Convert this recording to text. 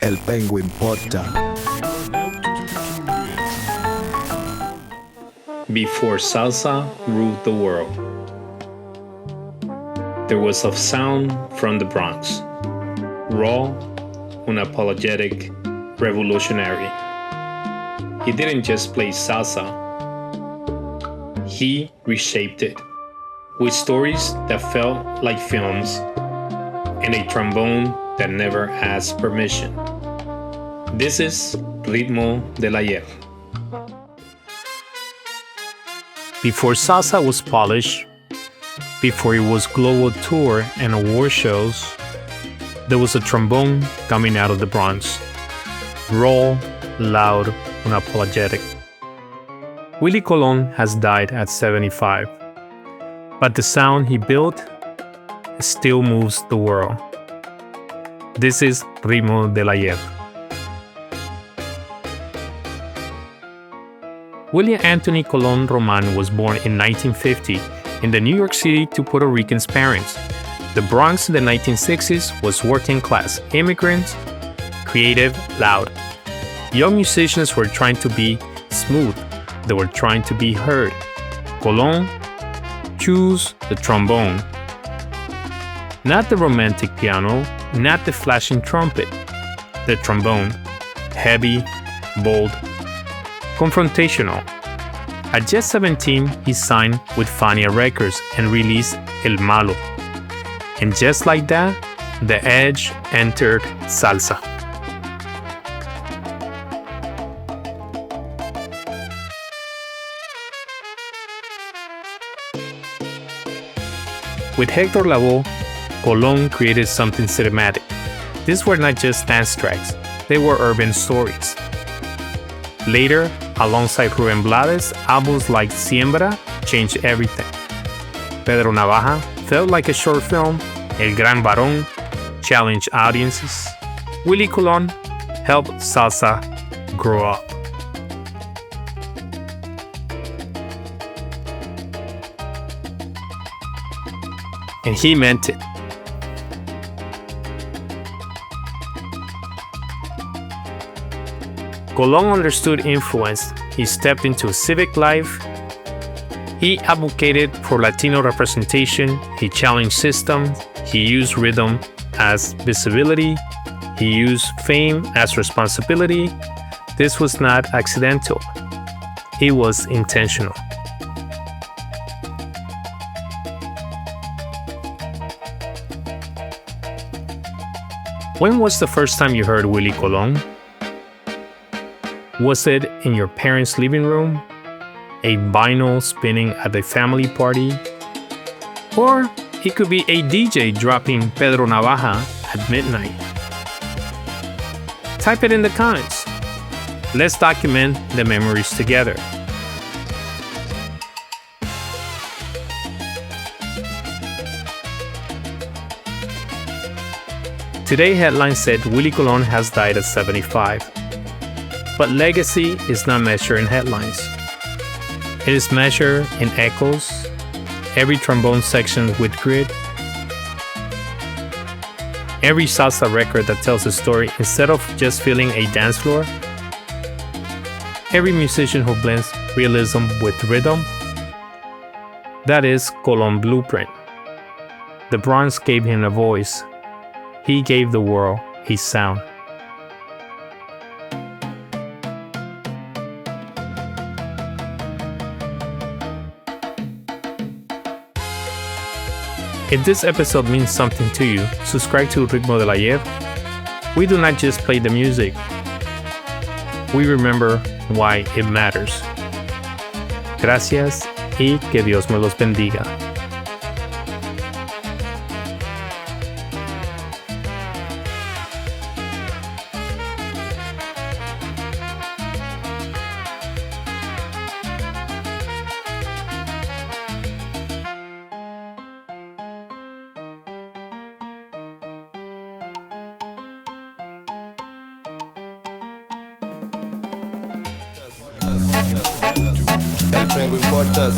El Penguin Podcast. Before salsa ruled the world, there was a sound from the Bronx, raw, unapologetic, revolutionary. He didn't just play salsa, he reshaped it, with stories that felt like films and a trombone that never asked permission. This is Ritmos del Ayer. Before salsa was polished, before it was global tour and award shows, there was a trombone coming out of the Bronx. Raw, loud, unapologetic. Willie Colon has died at 75, but the sound he built still moves the world. This is Ritmos del Ayer. William Anthony Colon Roman was born in 1950 in the New York City to Puerto Rican parents. The Bronx in the 1960s was working class, immigrants, creative, loud. Young musicians were trying to be smooth. They were trying to be heard. Colon chose the trombone. Not the romantic piano, not the flashing trumpet. The trombone. Heavy, bold, confrontational. At just 17, he signed with Fania Records and released Malo. And just like that, the edge entered salsa. With Hector Lavoe, Colon created something cinematic. These were not just dance tracks, they were urban stories. Later, alongside Rubén Blades, albums like Siembra changed everything. Pedro Navaja felt like a short film. El Gran Varón challenged audiences. Willie Colon helped salsa grow up. And he meant it. Colon understood influence. He stepped into civic life. He advocated for Latino representation. He challenged systems. He used rhythm as visibility. He used fame as responsibility. This was not accidental. It was intentional. When was the first time you heard Willie Colon? Was it in your parents' living room? A vinyl spinning at a family party? Or it could be a DJ dropping Pedro Navaja at midnight. Type it in the comments. Let's document the memories together. Today, headlines said Willie Colon has died at 75. But legacy is not measured in headlines. It is measured in echoes, every trombone section with grit, every salsa record that tells a story instead of just filling a dance floor, every musician who blends realism with rhythm. That is Colon Blueprint. The Bronx gave him a voice. He gave the world his sound. If this episode means something to you, subscribe to Ritmos del Ayer. We do not just play the music. We remember why it matters. Gracias y que Dios me los bendiga. El Penguin Podcast.